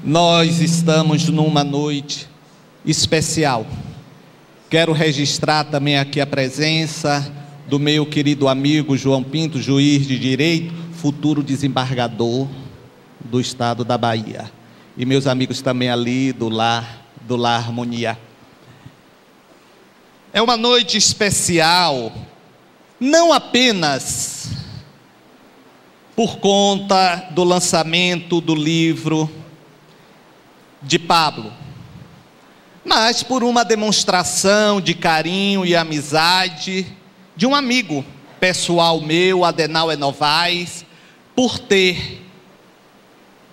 Nós estamos numa noite especial. Quero registrar também aqui a presença do meu querido amigo João Pinto, juiz de direito, futuro desembargador do estado da Bahia. E meus amigos também ali do Lar Harmonia. É uma noite especial, não apenas por conta do lançamento do livro de Pablo, mas por uma demonstração de carinho e amizade de um amigo pessoal meu, Adenauer Novaes, por ter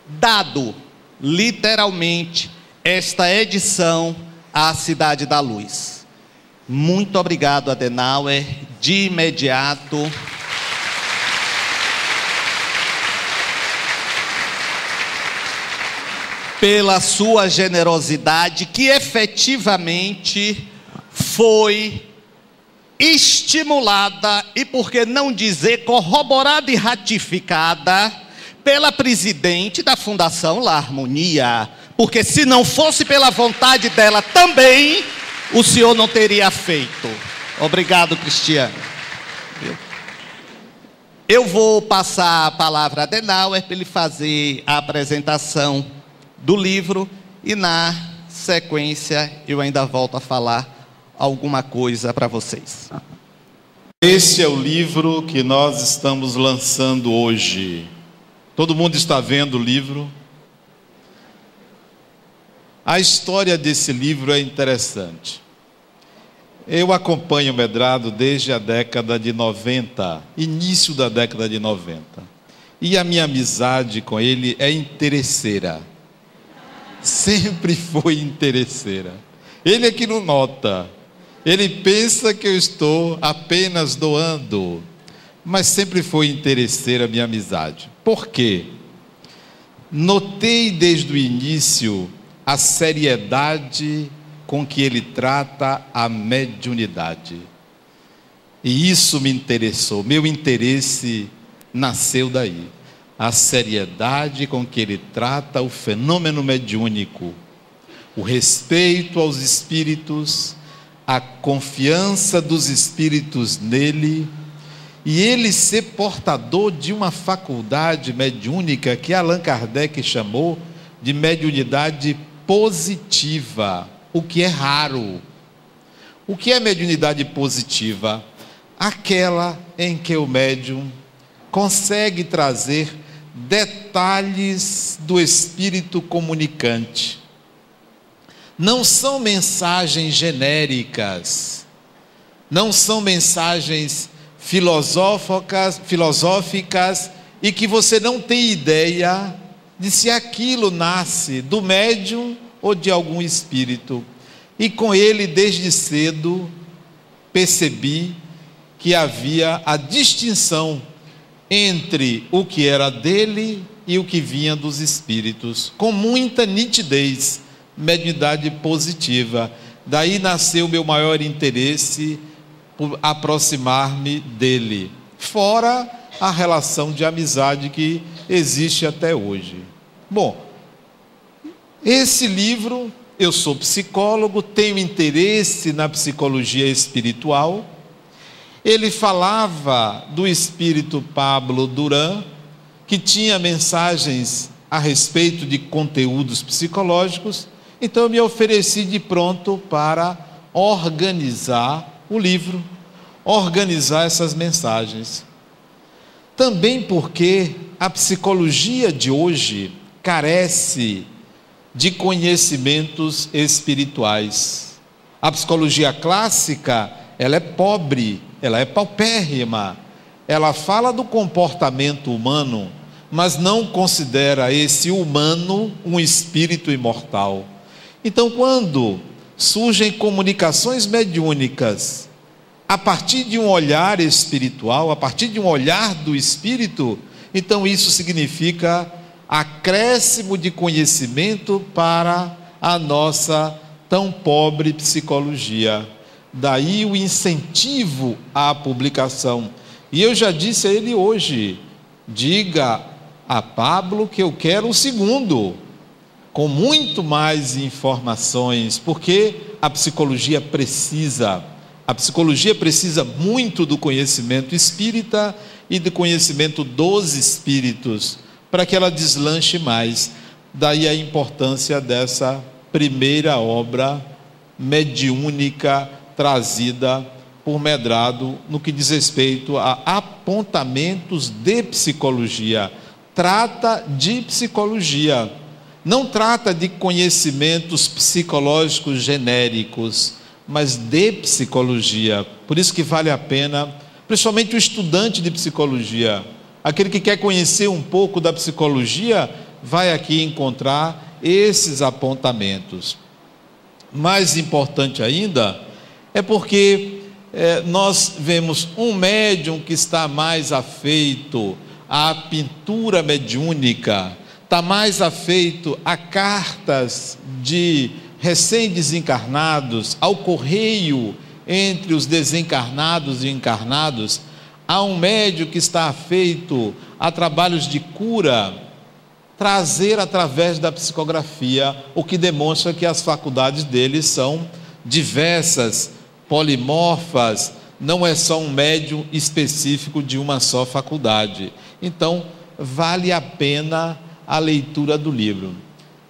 dado literalmente esta edição à Cidade da Luz. Muito obrigado, Adenauer, de imediato. Pela sua generosidade, que efetivamente foi estimulada e, por que não dizer, corroborada e ratificada pela presidente da Fundação Lar Harmonia, porque se não fosse pela vontade dela também, o senhor não teria feito. Obrigado, Cristiano. Eu vou passar a palavra a Adenauer para ele fazer a apresentação do livro e na sequência eu ainda volto a falar alguma coisa para vocês. Esse é o livro que nós estamos lançando hoje. Todo mundo está vendo o livro? A história desse livro é interessante. Eu acompanho o Medrado desde a década de 90, início da década de 90. E a minha amizade com ele é interesseira. Sempre foi interesseira. Ele é que não nota. Ele pensa que eu estou apenas doando. Mas sempre foi interesseira a minha amizade. Por quê? Notei desde o início a seriedade com que ele trata a mediunidade. E isso me interessou. Meu interesse nasceu daí. A seriedade com que ele trata o fenômeno mediúnico, o respeito aos espíritos, a confiança dos espíritos nele, e ele ser portador de uma faculdade mediúnica que Allan Kardec chamou de mediunidade positiva, o que é raro. O que é mediunidade positiva? Aquela em que o médium consegue trazer detalhes do espírito comunicante. Não são mensagens genéricas, não são mensagens filosóficas e que você não tem ideia de se aquilo nasce do médium ou de algum espírito. E com ele, desde cedo, percebi que havia a distinção entre o que era dele e o que vinha dos espíritos, com muita nitidez, mediunidade positiva. Daí nasceu o meu maior interesse por aproximar-me dele, fora a relação de amizade que existe até hoje. Bom, esse livro, eu sou psicólogo, tenho interesse na psicologia espiritual. Ele falava do espírito Pablo Duran, que tinha mensagens a respeito de conteúdos psicológicos. Então eu me ofereci de pronto para organizar o livro, organizar essas mensagens. Também porque a psicologia de hoje carece de conhecimentos espirituais. A psicologia clássica, ela é pobre, ela é paupérrima. Ela fala do comportamento humano, mas não considera esse humano um espírito imortal. Então, quando surgem comunicações mediúnicas a partir de um olhar espiritual, a partir de um olhar do espírito, então isso significa acréscimo de conhecimento para a nossa tão pobre psicologia. Daí o incentivo à publicação. E eu já disse a ele hoje, diga a Pablo que eu quero o segundo. com muito mais informações, porque a psicologia precisa muito do conhecimento espírita e do conhecimento dos espíritos, para que ela deslanche mais. Daí a importância dessa primeira obra mediúnica trazida por Medrado no que diz respeito a apontamentos de psicologia. Trata de psicologia, não trata de conhecimentos psicológicos genéricos, mas de psicologia. Por isso que vale a pena, principalmente o estudante de psicologia, aquele que quer conhecer um pouco da psicologia, vai aqui encontrar esses apontamentos. Mais importante ainda é porque nós vemos um médium que está mais afeito à pintura mediúnica, está mais afeito a cartas de recém-desencarnados, ao correio entre os desencarnados e encarnados, há um médium que está afeito a trabalhos de cura, trazer através da psicografia, o que demonstra que as faculdades deles são diversas, polimorfas, não é só um médium específico de uma só faculdade. Então, vale a pena a leitura do livro.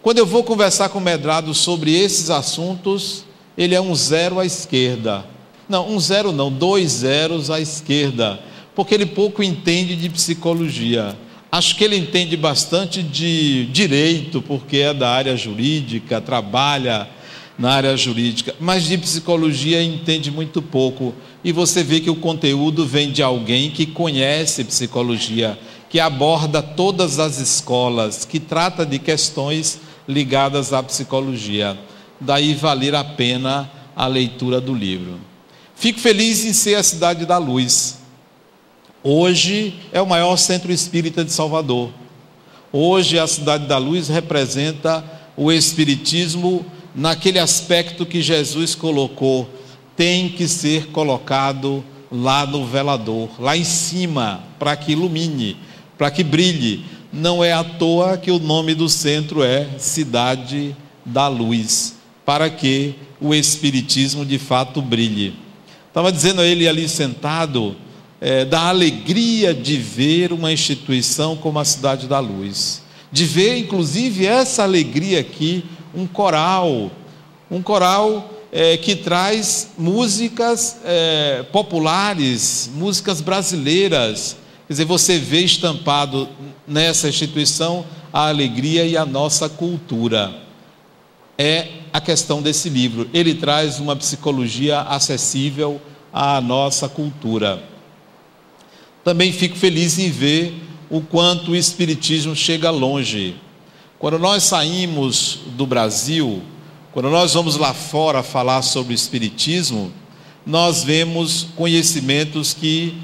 Quando eu vou conversar com o Medrado sobre esses assuntos, ele é um 0 à esquerda. Não, um 0 não, 2 zeros à esquerda, porque ele pouco entende de psicologia. Acho que ele entende bastante de direito, porque é da área jurídica, trabalha na área jurídica, mas de psicologia entende muito pouco. E você vê que o conteúdo vem de alguém que conhece psicologia, que aborda todas as escolas, que trata de questões ligadas à psicologia. Daí valer a pena a leitura do livro. Fico feliz em ser a Cidade da Luz. Hoje é o maior centro espírita de Salvador. Hoje a Cidade da Luz representa o espiritismo naquele aspecto que Jesus colocou. Tem que ser colocado lá no velador, lá em cima, para que ilumine, para que brilhe. Não é à toa que o nome do centro é Cidade da Luz, para que o espiritismo de fato brilhe. Estava dizendo a ele ali sentado, da alegria de ver uma instituição como a Cidade da Luz, de ver inclusive essa alegria aqui, um coral que traz músicas populares, músicas brasileiras. Quer dizer, você vê estampado nessa instituição a alegria e a nossa cultura. É a questão desse livro. Ele traz uma psicologia acessível à nossa cultura. Também fico feliz em ver o quanto o espiritismo chega longe. Quando nós saímos do Brasil, quando nós vamos lá fora falar sobre o espiritismo, nós vemos conhecimentos que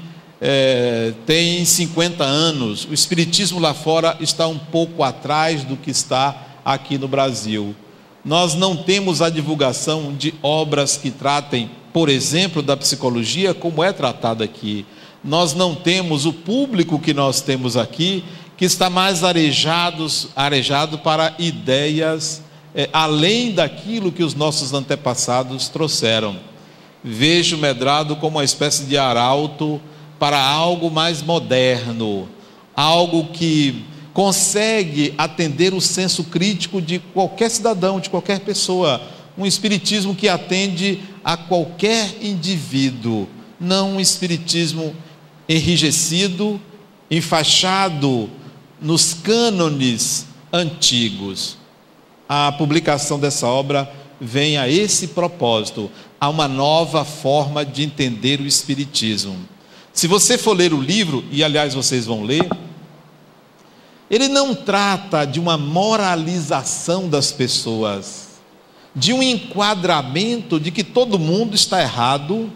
têm 50 anos. O espiritismo lá fora está um pouco atrás do que está aqui no Brasil. Nós não temos a divulgação de obras que tratem, por exemplo, da psicologia, como é tratada aqui. Nós não temos o público que nós temos aqui, que está mais arejado para ideias além daquilo que os nossos antepassados trouxeram. Vejo o Medrado como uma espécie de arauto para algo mais moderno, algo que consegue atender o senso crítico de qualquer cidadão, de qualquer pessoa, um espiritismo que atende a qualquer indivíduo, não um espiritismo enrijecido, enfaixado nos cânones antigos. A publicação dessa obra vem a esse propósito, a uma nova forma de entender o espiritismo. Se você for ler o livro, e aliás vocês vão ler, ele não trata de uma moralização das pessoas, de um enquadramento de que todo mundo está errado,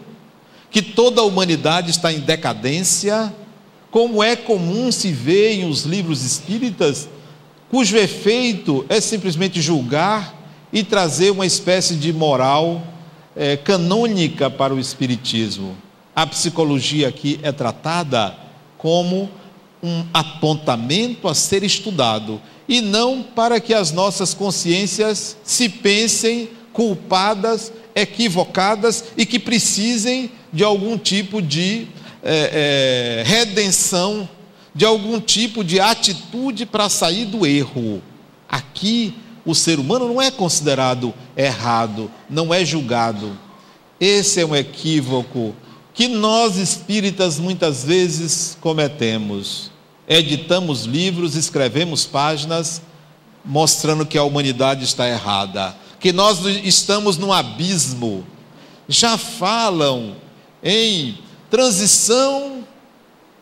que toda a humanidade está em decadência, como é comum se ver em os livros espíritas, cujo efeito é simplesmente julgar e trazer uma espécie de moral canônica para o espiritismo. A psicologia aqui é tratada como um apontamento a ser estudado, e não para que as nossas consciências se pensem culpadas, equivocadas e que precisem de algum tipo de redenção, de algum tipo de atitude para sair do erro. Aqui o ser humano não é considerado errado, não é julgado. Esse é um equívoco que nós espíritas muitas vezes cometemos. Editamos livros, escrevemos páginas mostrando que a humanidade está errada, que nós estamos num abismo. Já falam em transição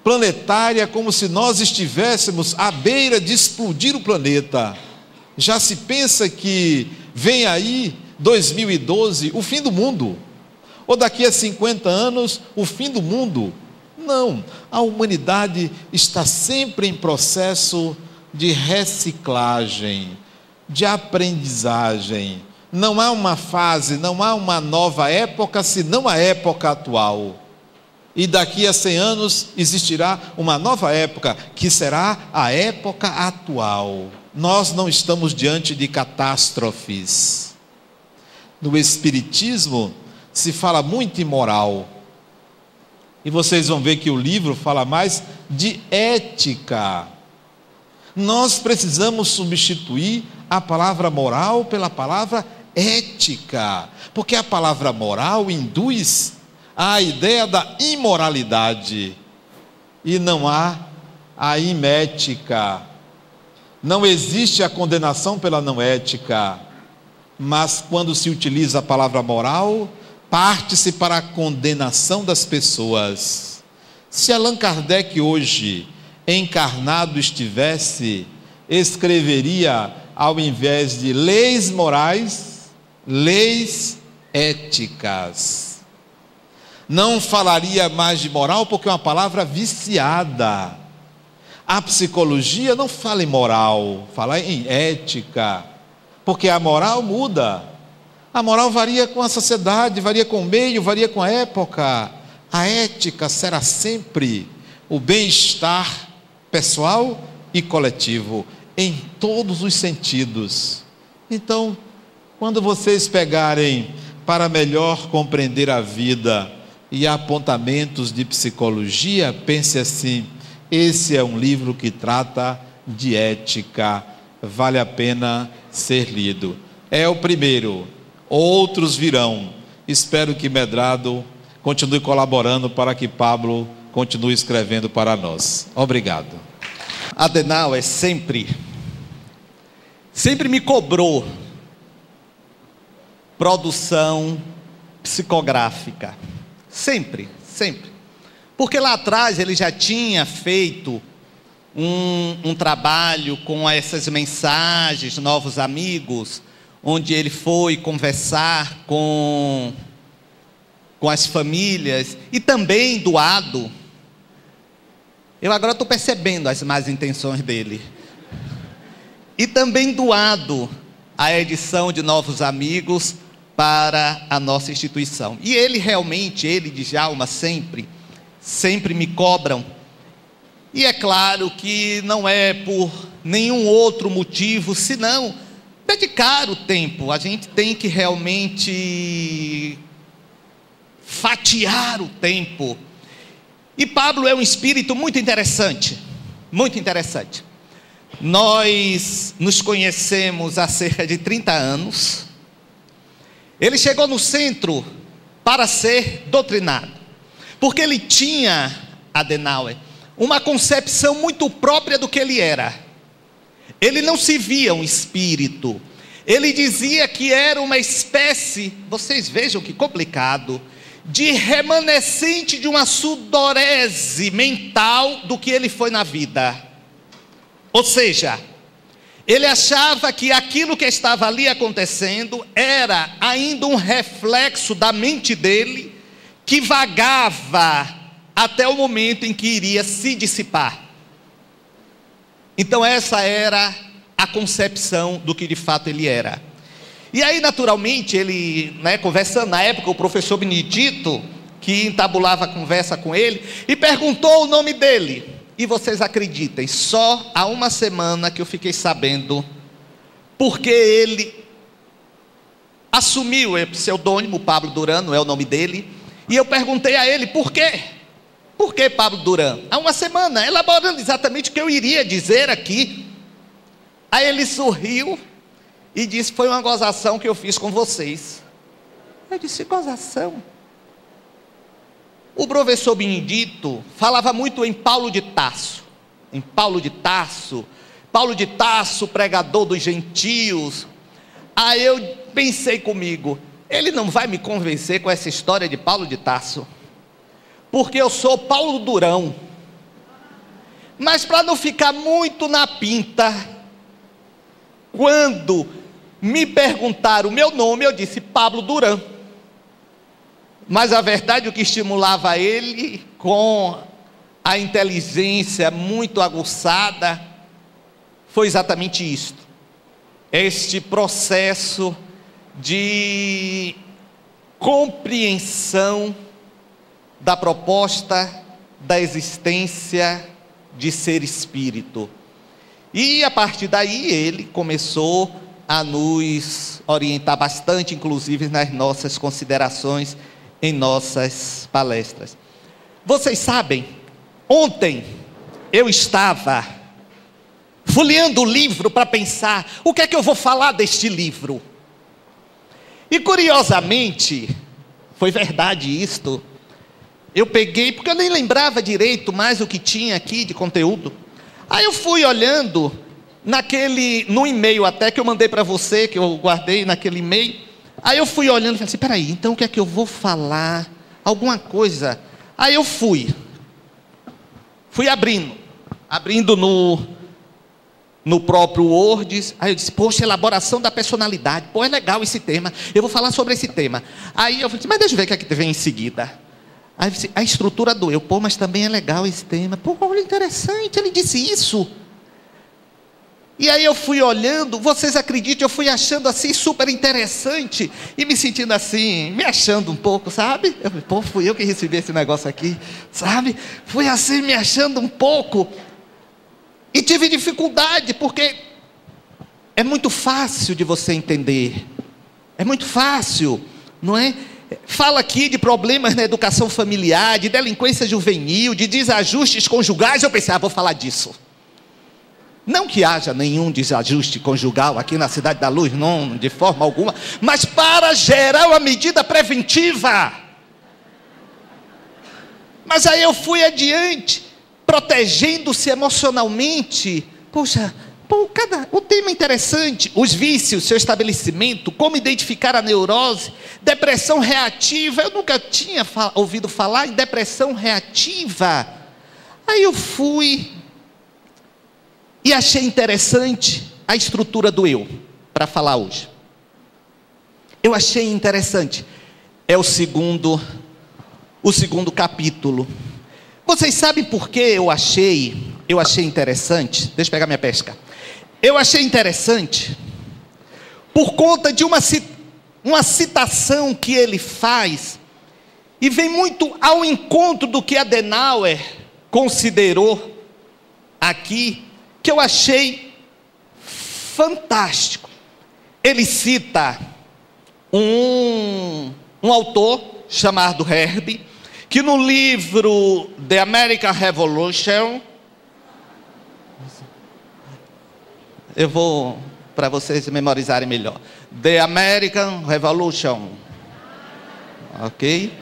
planetária como se nós estivéssemos à beira de explodir o planeta. Já se pensa que vem aí 2012, o fim do mundo, ou daqui a 50 anos o fim do mundo. Não, a humanidade está sempre em processo de reciclagem, de aprendizagem. Não há uma fase, não há uma nova época, senão a época atual. E daqui a 100 anos existirá uma nova época, que será a época atual. Nós não estamos diante de catástrofes. No Espiritismo se fala muito em moral. E vocês vão ver que o livro fala mais de ética. Nós precisamos substituir a palavra moral pela palavra ética, porque a palavra moral induz a ideia da imoralidade, e não há a imética. Não existe a condenação pela não ética, mas quando se utiliza a palavra moral, parte-se para a condenação das pessoas. Se Allan Kardec hoje encarnado estivesse, escreveria, ao invés de leis morais, leis éticas. Não falaria mais de moral, porque é uma palavra viciada. A psicologia não fala em moral, fala em ética, porque a moral muda. A moral varia com a sociedade, varia com o meio, varia com a época. A ética será sempre o bem-estar pessoal e coletivo, em todos os sentidos. Então, quando vocês pegarem para melhor compreender a vida e apontamentos de psicologia, pense assim: esse é um livro que trata de ética, vale a pena ser lido. É o primeiro, outros virão. Espero que Medrado continue colaborando para que Pablo continue escrevendo para nós. Obrigado. Adenauer sempre me cobrou produção psicográfica. Sempre. Porque lá atrás ele já tinha feito um trabalho com essas mensagens, novos amigos, onde ele foi conversar com as famílias, e também doado. Eu agora estou percebendo as más intenções dele. E também doado a edição de Novos Amigos para a nossa instituição. E ele realmente, ele de Djalma, sempre me cobram. E é claro que não é por nenhum outro motivo, senão dedicar o tempo. A gente tem que realmente fatiar o tempo. E Pablo é um espírito muito interessante, muito interessante. Nós nos conhecemos há cerca de 30 anos. Ele chegou no centro para ser doutrinado, porque ele tinha, Adenauer, uma concepção muito própria do que ele era. Ele não se via um espírito. Ele dizia que era uma espécie, vocês vejam que complicado, de remanescente de uma sudorese mental do que ele foi na vida. Ou seja, ele achava que aquilo que estava ali acontecendo era ainda um reflexo da mente dele, que vagava até o momento em que iria se dissipar. Então essa era a concepção do que de fato ele era. E aí naturalmente ele, conversando, na época o professor Benedito, que entabulava a conversa com ele, e perguntou o nome dele. E vocês acreditem, só há uma semana que eu fiquei sabendo porque ele assumiu o pseudônimo Pablo Duran, não é o nome dele. E eu perguntei a ele, por quê? Por que Pablo Duran? Há uma semana, elaborando exatamente o que eu iria dizer aqui. Aí ele sorriu e disse, foi uma gozação que eu fiz com vocês. Eu disse, gozação? O professor Benedito falava muito em Paulo de Tarso. Em Paulo de Tarso, pregador dos gentios. Aí eu pensei comigo, ele não vai me convencer com essa história de Paulo de Tarso, porque eu sou Paulo Durão. Mas para não ficar muito na pinta, quando me perguntaram o meu nome, eu disse Pablo Duran. Mas a verdade, o que estimulava ele, com a inteligência muito aguçada, foi exatamente isto. Este processo de compreensão da proposta da existência de ser espírito. E a partir daí ele começou a nos orientar bastante, inclusive nas nossas considerações, em nossas palestras. Vocês sabem, ontem eu estava folheando o livro para pensar, o que é que eu vou falar deste livro? E curiosamente, foi verdade isto, eu peguei, porque eu nem lembrava direito mais o que tinha aqui de conteúdo. Aí eu fui olhando, no e-mail até que eu mandei para você, que eu guardei naquele e-mail. Aí eu fui olhando e falei assim, peraí, então o que é que eu vou falar? Alguma coisa. Aí eu fui abrindo no próprio Word. Aí eu disse, poxa, elaboração da personalidade, pô, é legal esse tema, eu vou falar sobre esse tema. Aí eu falei, mas deixa eu ver o que é que vem em seguida. Aí eu disse, a estrutura do eu, pô, mas também é legal esse tema, pô, olha, interessante, ele disse isso. E aí eu fui olhando, vocês acreditam, eu fui achando assim super interessante, e me sentindo assim, me achando um pouco, sabe? Eu falei, pô, fui eu que recebi esse negócio aqui, sabe? Fui assim, me achando um pouco. E tive dificuldade, porque é muito fácil de você entender. É muito fácil, não é? Fala aqui de problemas na educação familiar, de delinquência juvenil, de desajustes conjugais. Eu pensei, vou falar disso. Não que haja nenhum desajuste conjugal aqui na Cidade da Luz, não, de forma alguma, mas para gerar uma medida preventiva. Mas aí eu fui adiante, protegendo-se emocionalmente. Poxa, o tema é interessante. Os vícios, seu estabelecimento, como identificar a neurose, depressão reativa. Eu nunca tinha ouvido falar em depressão reativa. Aí eu fui e achei interessante a estrutura do eu, para falar hoje. Eu achei interessante. É o segundo capítulo. Vocês sabem por que eu achei interessante? Deixa eu pegar minha pesca. Eu achei interessante por conta de uma citação que ele faz, e vem muito ao encontro do que Adenauer considerou aqui, que eu achei fantástico. Ele cita um autor chamado Herbie, que no livro The American Revolution, eu vou, para vocês memorizarem melhor, The American Revolution, ok?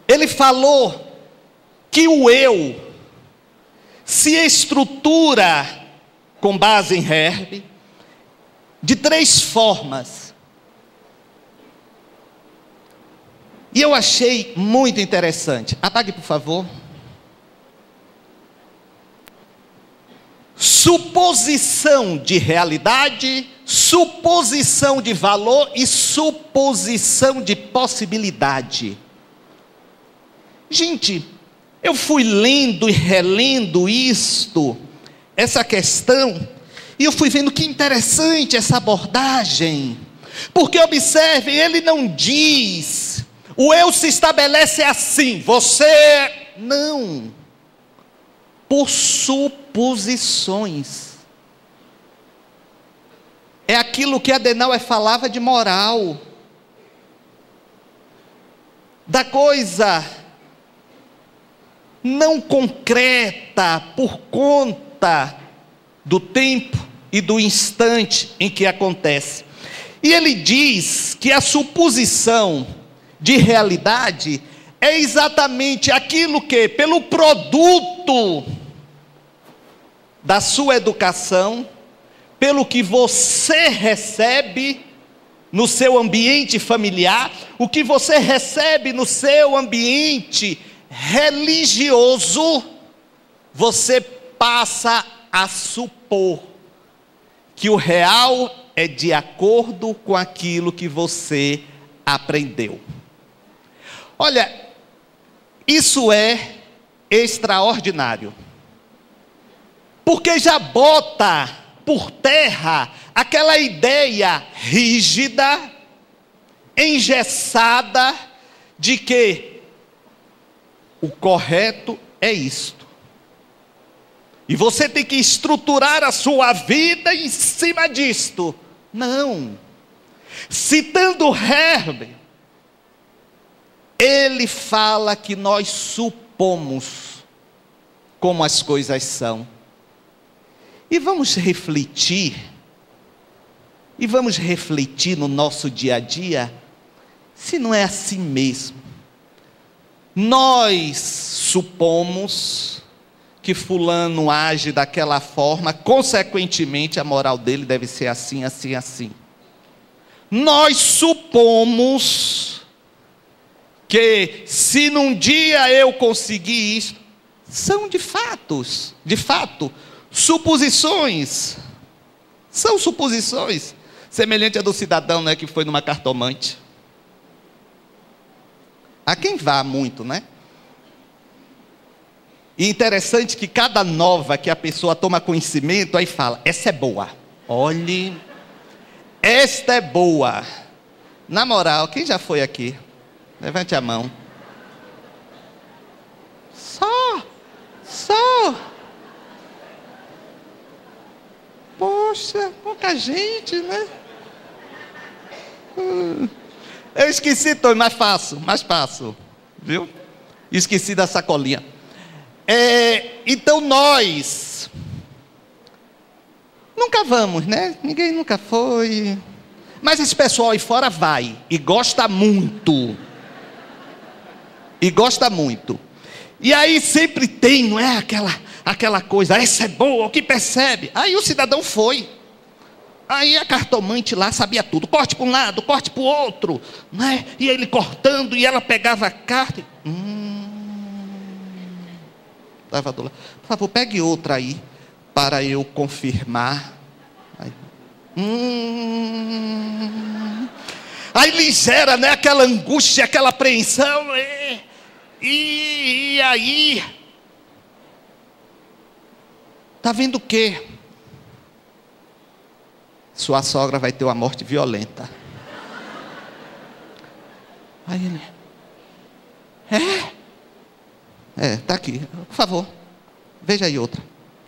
Ele falou que o eu se estrutura, com base em Herbie, de 3 formas. E eu achei muito interessante. Apague, por favor. Suposição de realidade, suposição de valor e suposição de possibilidade. Gente, eu fui lendo e relendo essa questão, e eu fui vendo que interessante essa abordagem. Porque observe, ele não diz, o eu se estabelece assim, você Não. Por suposições. É aquilo que Adenauer falava de moral. Da coisa não concreta por conta do tempo e do instante em que acontece. E ele diz que a suposição de realidade é exatamente aquilo que, pelo produto da sua educação, pelo que você recebe no seu ambiente familiar, o que você recebe no seu ambiente religioso, você passa a supor que o real é de acordo com aquilo que você aprendeu. Olha, isso é extraordinário, porque já bota por terra aquela ideia rígida, engessada, de que o correto é isto. E você tem que estruturar a sua vida em cima disto. Não. Citando Herbert, ele fala que nós supomos como as coisas são. E vamos refletir no nosso dia a dia, se não é assim mesmo. Nós supomos que fulano age daquela forma, consequentemente a moral dele deve ser assim, assim, assim. Nós supomos que se num dia eu conseguir isso, são de fato, suposições. São suposições, semelhante a do cidadão, né, que foi numa cartomante. Há quem vá muito, né? E interessante que cada nova que a pessoa toma conhecimento, aí fala, essa é boa. Olhe, esta é boa. Na moral, quem já foi aqui? Levante a mão. Só. Poxa, pouca gente, né? Eu esqueci, Tony, mais fácil, viu? Esqueci da sacolinha. Então nós nunca vamos, né? Ninguém nunca foi. Mas esse pessoal aí fora vai e gosta muito. E aí sempre tem, não é? Aquela coisa, essa é boa, o que percebe? Aí o cidadão foi. Aí a cartomante lá sabia tudo. Corte para um lado, corte para o outro, né? E ele cortando, e ela pegava a carta. Estava do lado. Por favor, pegue outra aí, para eu confirmar. Aí lhe gera, né, aquela angústia, aquela apreensão. E aí? Está vendo o quê? Sua sogra vai ter uma morte violenta. Aí ele... está aqui, por favor, veja aí outra.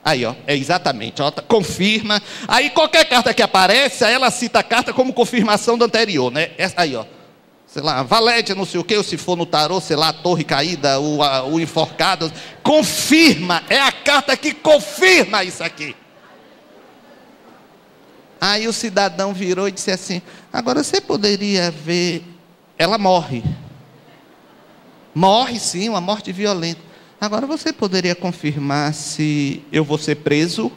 Aí, ó, exatamente, ó, confirma. Aí qualquer carta que aparece, aí ela cita a carta como confirmação do anterior, né? Aí, ó, sei lá, valete, não sei o que, ou se for no tarô, sei lá, a torre caída, o enforcado. Confirma, é a carta que confirma isso aqui. Aí o cidadão virou e disse assim, agora você poderia ver, ela morre. Morre sim, uma morte violenta. Agora você poderia confirmar se eu vou ser preso?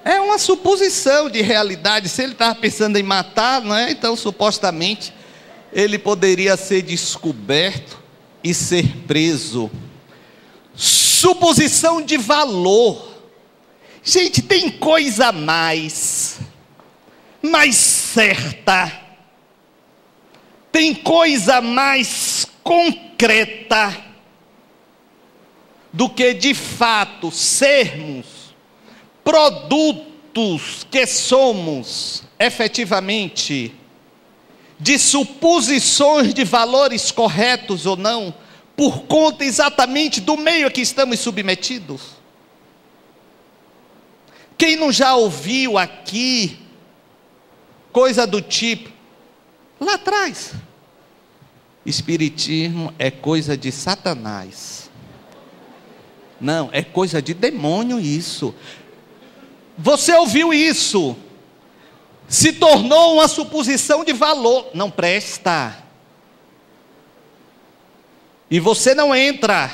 É uma suposição de realidade. Se ele estava pensando em matar, não é? Então supostamente ele poderia ser descoberto e ser preso. Suposição de valor. Gente, tem coisa mais certa, tem coisa mais concreta do que de fato sermos produtos que somos efetivamente de suposições de valores corretos ou não, por conta exatamente do meio a que estamos submetidos? Quem não já ouviu aqui coisa do tipo, lá atrás, espiritismo é coisa de Satanás? Não, é coisa de demônio isso. Você ouviu isso, se tornou uma suposição de valor, não presta. E você não entra,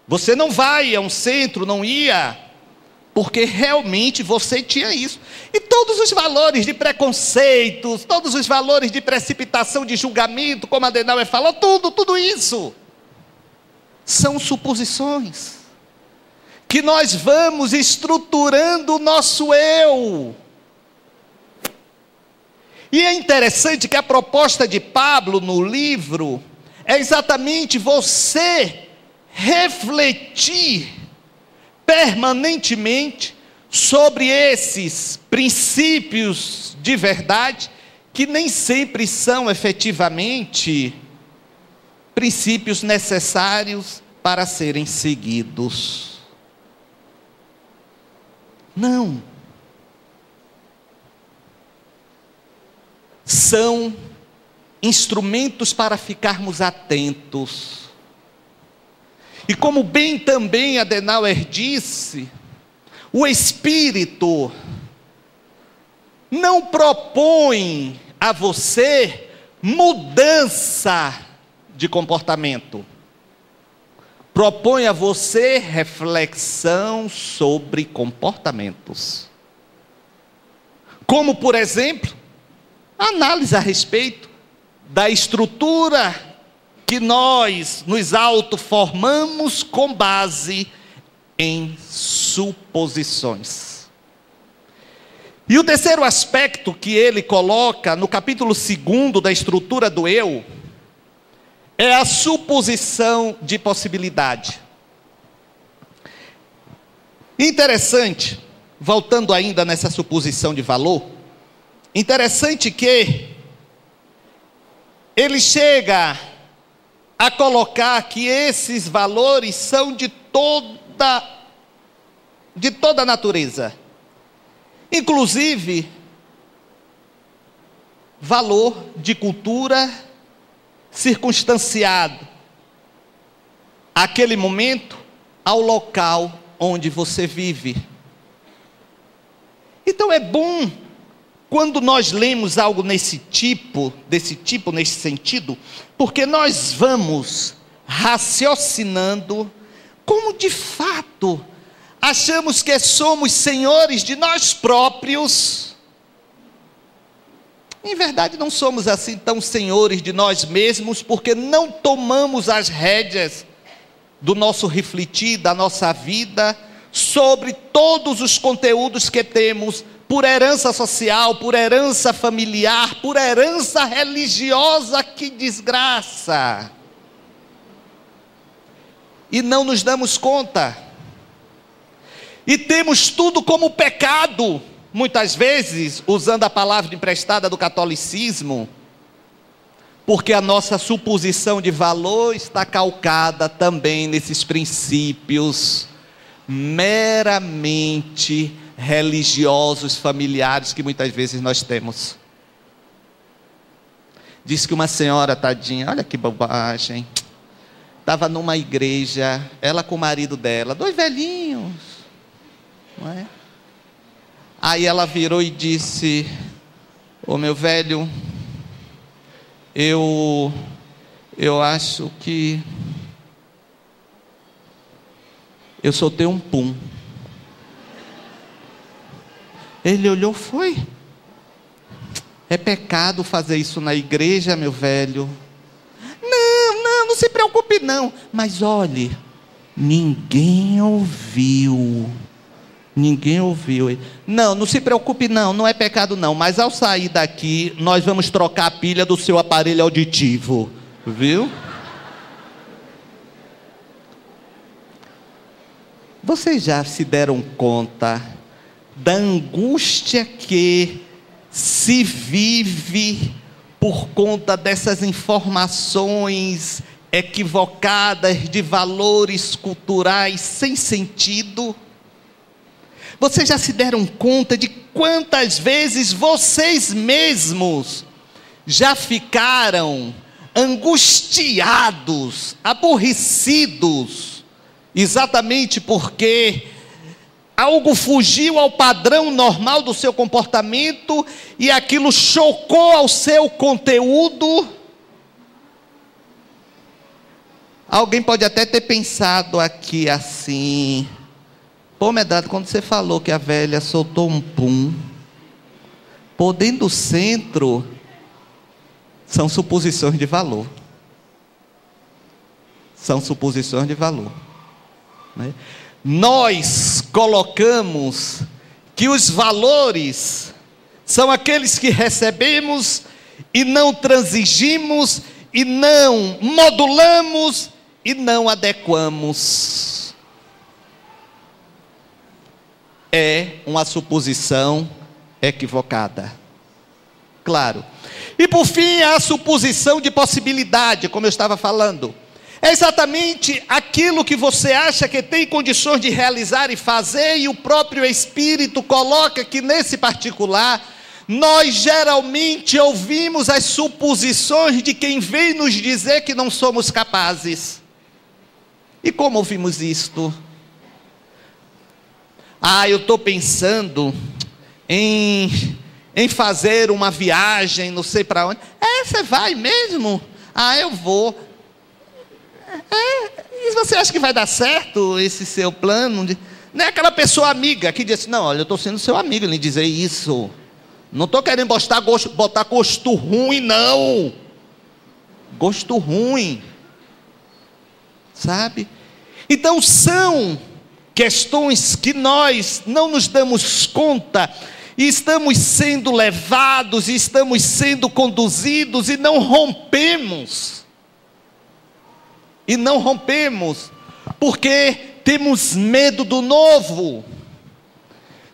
você não vai a um centro, não ia, porque realmente você tinha isso. E todos os valores de preconceitos, todos os valores de precipitação, de julgamento, como Adenauer falou, tudo isso são suposições que nós vamos estruturando o nosso eu. E é interessante que a proposta de Pablo no livro é exatamente você refletir permanentemente sobre esses princípios de verdade, que nem sempre são efetivamente princípios necessários para serem seguidos. Não. São instrumentos para ficarmos atentos. E como bem também Adenauer disse, o Espírito não propõe a você mudança de comportamento. Propõe a você reflexão sobre comportamentos. Como, por exemplo, análise a respeito da estrutura que nós nos autoformamos com base em suposições. E o terceiro aspecto que ele coloca no capítulo 2 da estrutura do eu é a suposição de possibilidade. Interessante, voltando ainda nessa suposição de valor, interessante que ele chega a colocar que esses valores são de toda a natureza, inclusive valor de cultura circunstanciado àquele momento, ao local onde você vive. Então é bom quando nós lemos algo nesse sentido, porque nós vamos raciocinando como de fato achamos que somos senhores de nós próprios. Em verdade não somos assim tão senhores de nós mesmos, porque não tomamos as rédeas do nosso refletir, da nossa vida, sobre todos os conteúdos que temos, por herança social, por herança familiar, por herança religiosa, que desgraça. E não nos damos conta. E temos tudo como pecado, muitas vezes, usando a palavra emprestada do catolicismo, porque a nossa suposição de valor está calcada também nesses princípios meramente religiosos, familiares, que muitas vezes nós temos. Diz que uma senhora, tadinha, olha que bobagem, estava numa igreja, ela com o marido dela, 2 velhinhos, não é? Aí ela virou e disse: ô meu velho, eu acho que eu soltei um pum. Ele olhou, foi? É pecado fazer isso na igreja, meu velho? Não se preocupe não. Mas olhe, ninguém ouviu. Ninguém ouviu. Não se preocupe não é pecado não. Mas ao sair daqui, nós vamos trocar a pilha do seu aparelho auditivo. Viu? Vocês já se deram conta da angústia que se vive por conta dessas informações equivocadas de valores culturais sem sentido? Vocês já se deram conta de quantas vezes vocês mesmos já ficaram angustiados, aborrecidos, exatamente porque algo fugiu ao padrão normal do seu comportamento e aquilo chocou ao seu conteúdo? Alguém pode até ter pensado aqui assim: pô, Medrado, quando você falou que a velha soltou um pum, pô, dentro do centro, são suposições de valor. São suposições de valor, né? Nós colocamos que os valores são aqueles que recebemos e não transigimos, e não modulamos, e não adequamos. É uma suposição equivocada. Claro. E por fim, a suposição de possibilidade, como eu estava falando. É exatamente aquilo que você acha que tem condições de realizar e fazer, e o próprio Espírito coloca que nesse particular, nós geralmente ouvimos as suposições de quem vem nos dizer que não somos capazes. E como ouvimos isto? Eu estou pensando em fazer uma viagem, não sei para onde. Você vai mesmo? Eu vou. E você acha que vai dar certo esse seu plano? Não é aquela pessoa amiga que diz assim: não, olha, eu estou sendo seu amigo, lhe dizer isso. Não estou querendo botar gosto ruim, não. Gosto ruim. Sabe? Então são questões que nós não nos damos conta, e estamos sendo levados, e estamos sendo conduzidos, e não rompemos. E não rompemos, porque temos medo do novo,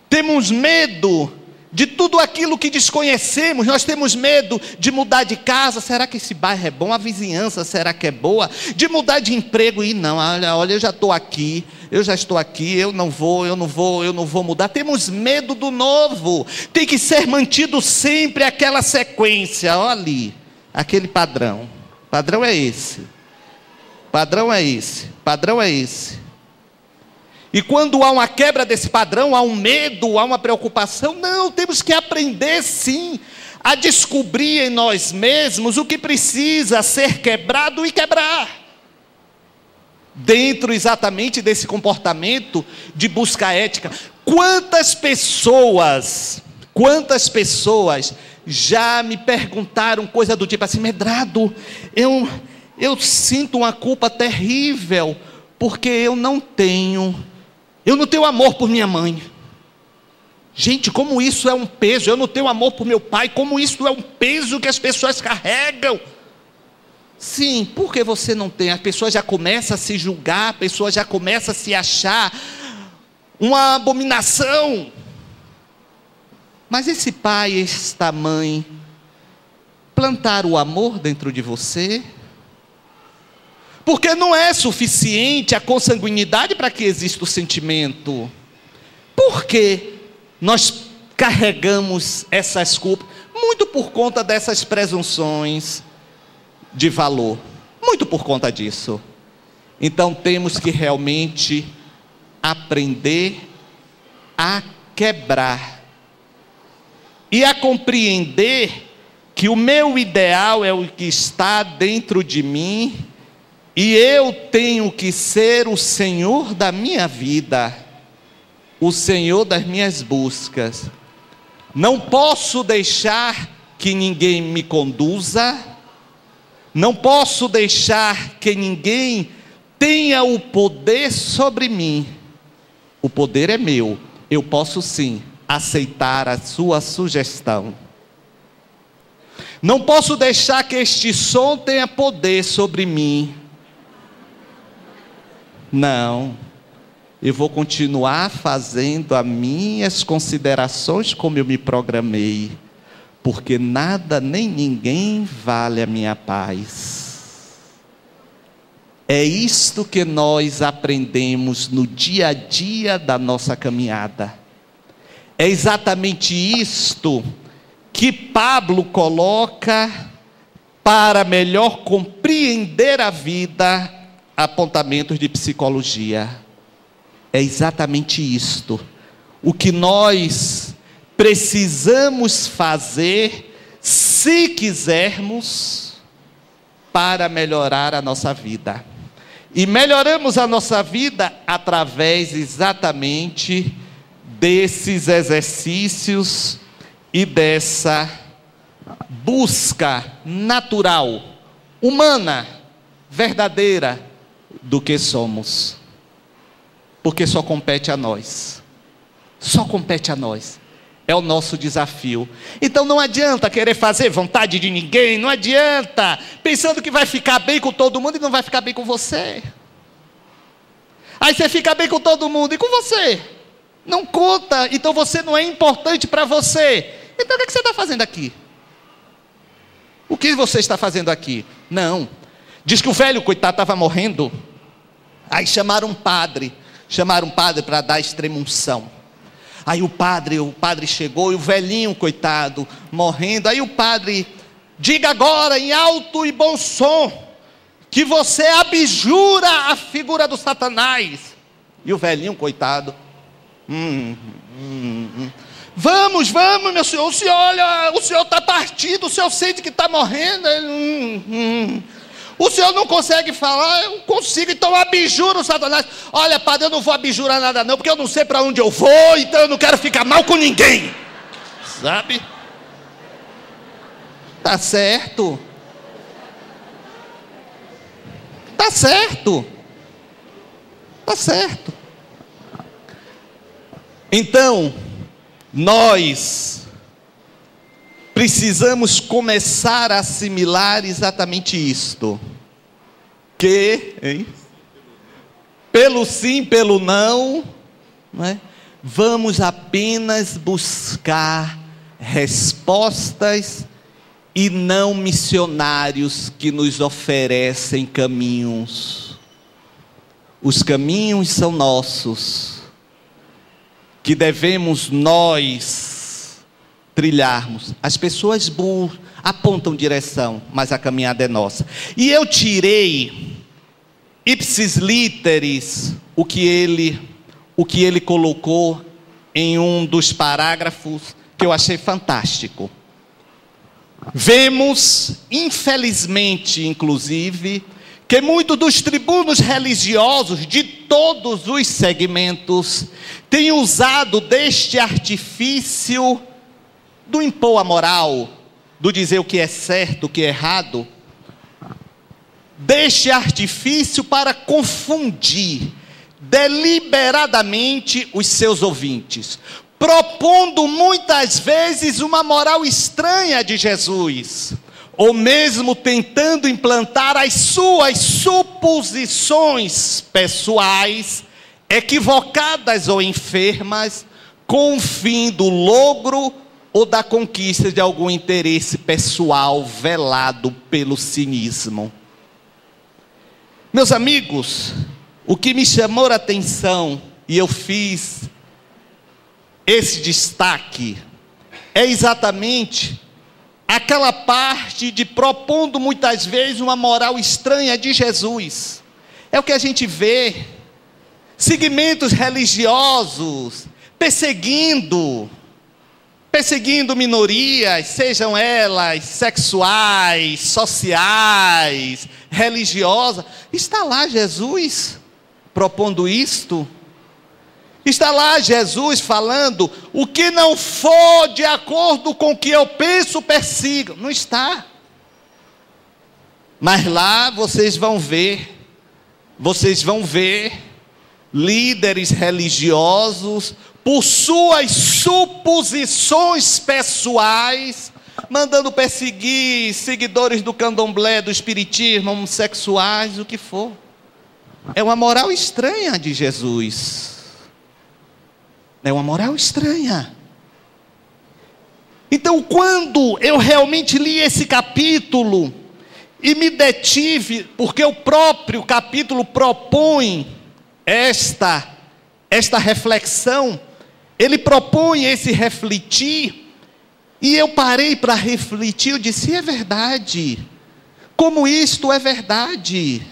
temos medo de tudo aquilo que desconhecemos. Nós temos medo de mudar de casa. Será que esse bairro é bom? A vizinhança, será que é boa? De mudar de emprego, e não, olha, eu já estou aqui, eu não vou mudar. Temos medo do novo. Tem que ser mantido sempre aquela sequência, olha ali, aquele padrão. Padrão é esse. Padrão é esse, padrão é esse. E quando há uma quebra desse padrão, há um medo, há uma preocupação. Não, temos que aprender sim a descobrir em nós mesmos o que precisa ser quebrado e quebrar. Dentro exatamente desse comportamento de busca ética. Quantas pessoas já me perguntaram coisa do tipo assim: Medrado, eu sinto uma culpa terrível, porque eu não tenho amor por minha mãe. Gente, como isso é um peso. Eu não tenho amor por meu pai, como isso é um peso que as pessoas carregam. Sim, porque você não tem. A pessoa já começa a se julgar, a pessoa já começa a se achar uma abominação. Mas esse pai, esta mãe, plantaram o amor dentro de você? Porque não é suficiente a consanguinidade para que exista o sentimento. Por que nós carregamos essas culpas? Muito por conta dessas presunções de valor. Muito por conta disso. Então temos que realmente aprender a quebrar. E a compreender que o meu ideal é o que está dentro de mim, e eu tenho que ser o Senhor da minha vida, o Senhor das minhas buscas. Não posso deixar que ninguém me conduza, não posso deixar que ninguém tenha o poder sobre mim. O poder é meu, eu posso sim aceitar a sua sugestão. Não posso deixar que este som tenha poder sobre mim. Não, eu vou continuar fazendo as minhas considerações como eu me programei, porque nada nem ninguém vale a minha paz. É isto que nós aprendemos no dia a dia da nossa caminhada. É exatamente isto que Pablo coloca para melhor compreender a vida, apontamentos de psicologia. É exatamente isto. O que nós precisamos fazer, se quisermos, para melhorar a nossa vida. E melhoramos a nossa vida através exatamente desses exercícios e dessa busca natural, humana, verdadeira do que somos. Porque só compete a nós. Só compete a nós. É o nosso desafio. Então não adianta querer fazer vontade de ninguém, não adianta, pensando que vai ficar bem com todo mundo e não vai ficar bem com você. Aí você fica bem com todo mundo e com você não conta, então você não é importante para você. Então o que você está fazendo aqui? O que você está fazendo aqui? Não. Diz que o velho, coitado, estava morrendo. Aí chamaram um padre para dar extrema-unção. Aí o padre chegou e o velhinho, coitado, morrendo. Aí o padre, diga agora em alto e bom som, que você abjura a figura do Satanás. E o velhinho, coitado, Vamos, meu senhor, o senhor olha, o senhor está partido, o senhor sente que está morrendo. O senhor não consegue falar, eu consigo, então abjura o Satanás. Olha, padre, eu não vou abjurar nada não, porque eu não sei para onde eu vou, então eu não quero ficar mal com ninguém. Sabe? Tá certo. Tá certo. Tá certo. Então, nós precisamos começar a assimilar exatamente isto. Pelo sim, pelo não, vamos apenas buscar respostas e não missionários que nos oferecem caminhos. Os caminhos são nossos, que devemos nós trilharmos. As pessoas apontam direção, mas a caminhada é nossa. E eu tirei ipsis literis o que ele colocou em um dos parágrafos que eu achei fantástico. Vemos, infelizmente, inclusive, que muitos dos tribunos religiosos de todos os segmentos têm usado deste artifício do impor a moral, do dizer o que é certo, o que é errado, deste artifício para confundir deliberadamente os seus ouvintes, propondo muitas vezes uma moral estranha de Jesus, ou mesmo tentando implantar as suas suposições pessoais, equivocadas ou enfermas, com o fim do logro ou da conquista de algum interesse pessoal velado pelo cinismo. Meus amigos, o que me chamou a atenção, e eu fiz esse destaque, é exatamente aquela parte de propondo muitas vezes uma moral estranha de Jesus. É o que a gente vê, segmentos religiosos perseguindo minorias, sejam elas sexuais, sociais, religiosas. Está lá Jesus propondo isto. Está lá Jesus falando: o que não for de acordo com o que eu penso, persiga. Não está. Mas lá vocês vão ver líderes religiosos, por suas suposições pessoais, mandando perseguir seguidores do candomblé, do espiritismo, homossexuais, o que for. É uma moral estranha de Jesus. É uma moral estranha. Então, quando eu realmente li esse capítulo e me detive, porque o próprio capítulo propõe esta reflexão, ele propõe esse refletir, e eu parei para refletir, eu disse, é verdade, como isto é verdade.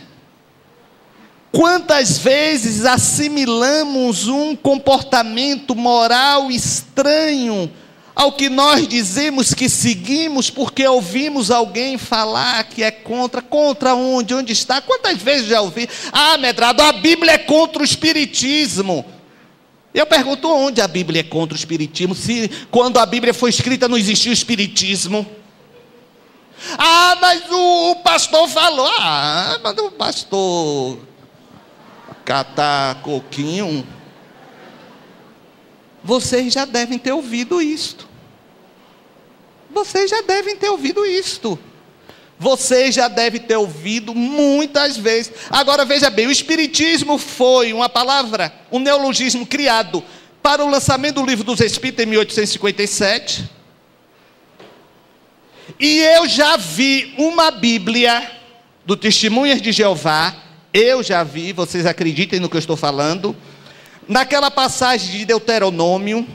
Quantas vezes assimilamos um comportamento moral estranho ao que nós dizemos que seguimos, porque ouvimos alguém falar que é contra onde? Onde está? Quantas vezes já ouvi? Ah, Medrado, a Bíblia é contra o espiritismo. Eu pergunto, onde a Bíblia é contra o espiritismo? Se quando a Bíblia foi escrita não existia o espiritismo. Ah, mas o pastor falou. Ah, mas o pastor catar coquinho. Vocês já devem ter ouvido isto. Vocês já devem ter ouvido isto. Vocês já devem ter ouvido muitas vezes. Agora veja bem, o espiritismo foi uma palavra, um neologismo criado para o lançamento do Livro dos Espíritos em 1857. E eu já vi uma Bíblia do Testemunhas de Jeová. Eu já vi, vocês acreditem no que eu estou falando, naquela passagem de Deuteronômio,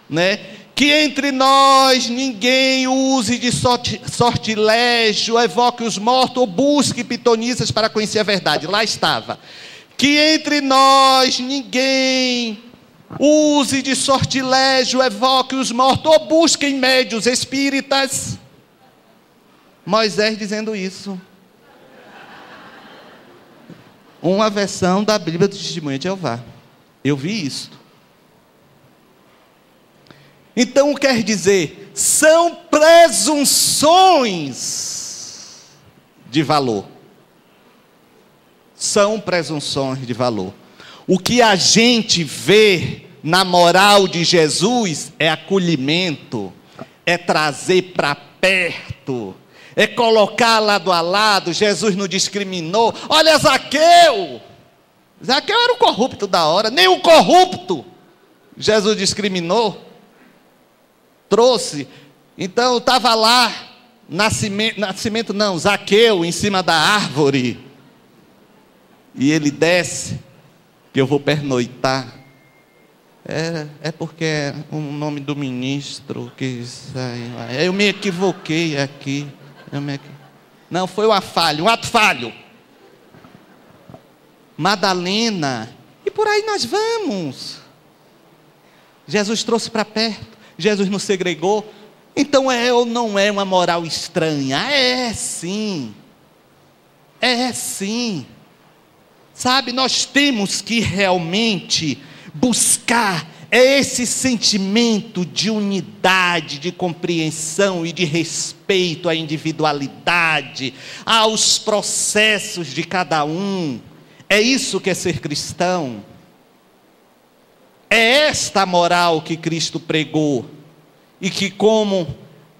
né? Que entre nós ninguém use de sortilégio, evoque os mortos ou busque pitonisas para conhecer a verdade. Lá estava. Que entre nós ninguém use de sortilégio, evoque os mortos ou busquem médios espíritas. Moisés dizendo isso. Uma versão da Bíblia do Testemunho de Jeová. Eu vi isso. Então quer dizer, são presunções de valor. São presunções de valor. O que a gente vê na moral de Jesus é acolhimento, é trazer para perto, é colocar lado a lado. Jesus não discriminou. Olha Zaqueu. Zaqueu era o corrupto da hora, nem o corrupto Jesus discriminou. Trouxe, então estava lá, Nascimento não, Zaqueu em cima da árvore, e ele desce, que eu vou pernoitar, é porque é o nome do ministro que saiu, eu me equivoquei aqui, não, foi um ato falho, Madalena, e por aí nós vamos, Jesus trouxe para perto, Jesus nos segregou. Então é ou não é uma moral estranha? É sim. É sim. Sabe, nós temos que realmente buscar esse sentimento de unidade, de compreensão e de respeito à individualidade, aos processos de cada um. É isso que é ser cristão. É esta moral que Cristo pregou, e que, como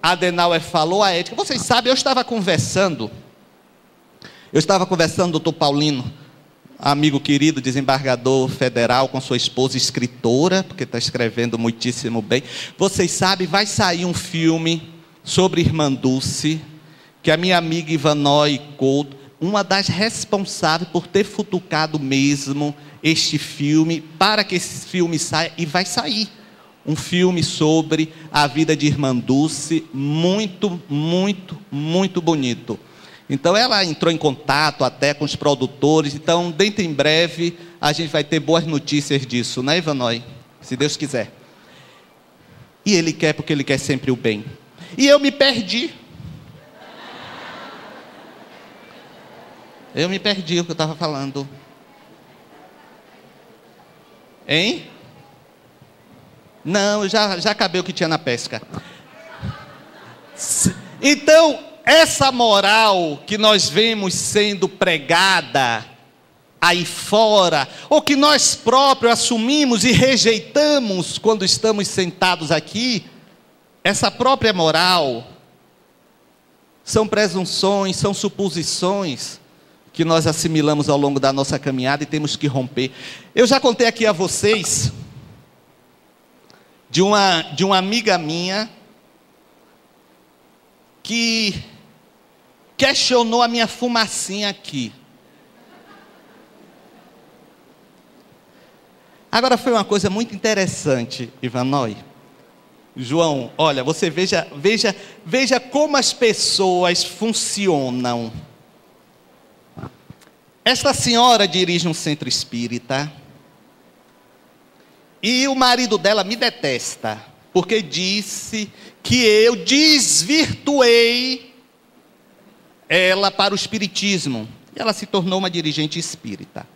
Adenauer falou, a ética. Vocês sabem, eu estava conversando, doutor Paulino, amigo querido, desembargador federal, com sua esposa, escritora, porque está escrevendo muitíssimo bem. Vocês sabem, vai sair um filme sobre Irmã Dulce, que a minha amiga Ivanoy Couto, uma das responsáveis por ter futucado mesmo este filme, para que esse filme saia, e vai sair um filme sobre a vida de Irmã Dulce, muito, muito, muito bonito. Então ela entrou em contato até com os produtores, então dentro em breve a gente vai ter boas notícias disso, né, Ivanoy? Se Deus quiser. E Ele quer, porque Ele quer sempre o bem. E eu me perdi. Eu me perdi o que eu estava falando. Hein? Não, já acabei o que tinha na pesca. Então, essa moral que nós vemos sendo pregada aí fora, ou que nós próprios assumimos e rejeitamos quando estamos sentados aqui, essa própria moral, são presunções, são suposições que nós assimilamos ao longo da nossa caminhada e temos que romper. Eu já contei aqui a vocês de uma amiga minha, que questionou a minha fumacinha aqui. Agora foi uma coisa muito interessante, Ivanói. João, olha, você veja como as pessoas funcionam. Esta senhora dirige um centro espírita e o marido dela me detesta, porque disse que eu desvirtuei ela para o espiritismo. E ela se tornou uma dirigente espírita.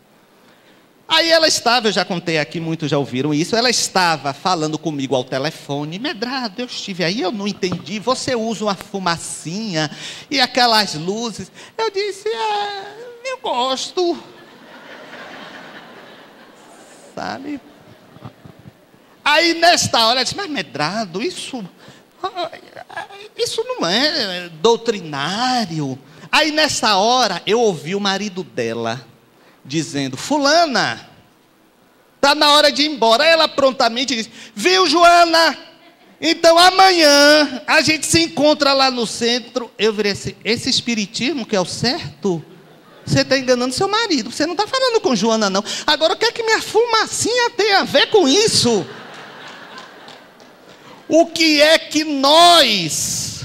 Aí ela estava, eu já contei aqui, muitos já ouviram isso, ela estava falando comigo ao telefone. Medrado, eu estive aí, eu não entendi, você usa uma fumacinha e aquelas luzes. Eu disse, eu gosto. Sabe? Aí nesta hora, ela disse, mas Medrado, isso não é doutrinário. Aí nessa hora, eu ouvi o marido dela dizendo, fulana, está na hora de ir embora. Aí ela prontamente disse, viu, Joana? Então amanhã a gente se encontra lá no centro. Eu virei assim, esse espiritismo que é o certo? Você está enganando seu marido, você não está falando com Joana não. Agora o que é que minha fumacinha tem a ver com isso? O que é que nós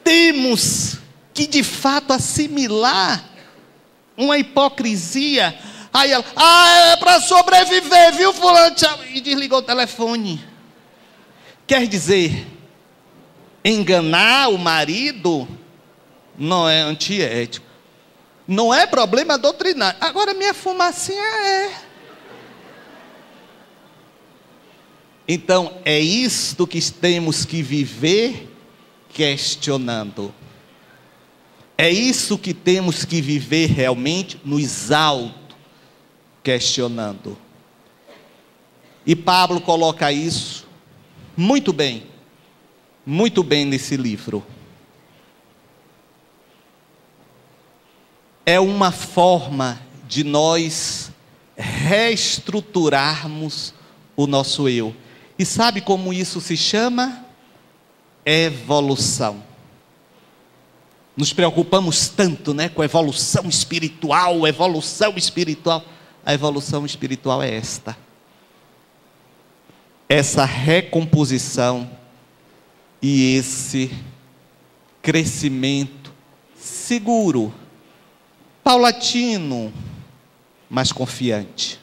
temos que de fato assimilar uma hipocrisia? Aí ela, é para sobreviver, viu, fulano? E desligou o telefone. Quer dizer, enganar o marido não é antiético, não é problema doutrinário. Agora minha fumacinha é. Então é isto que temos que viver questionando. É isso que temos que viver realmente nos auto-questionando. E Pablo coloca isso muito bem nesse livro. É uma forma de nós reestruturarmos o nosso eu. E sabe como isso se chama? Evolução. Nos preocupamos tanto, com a evolução espiritual, evolução espiritual. A evolução espiritual é essa recomposição e esse crescimento seguro, paulatino, mas confiante.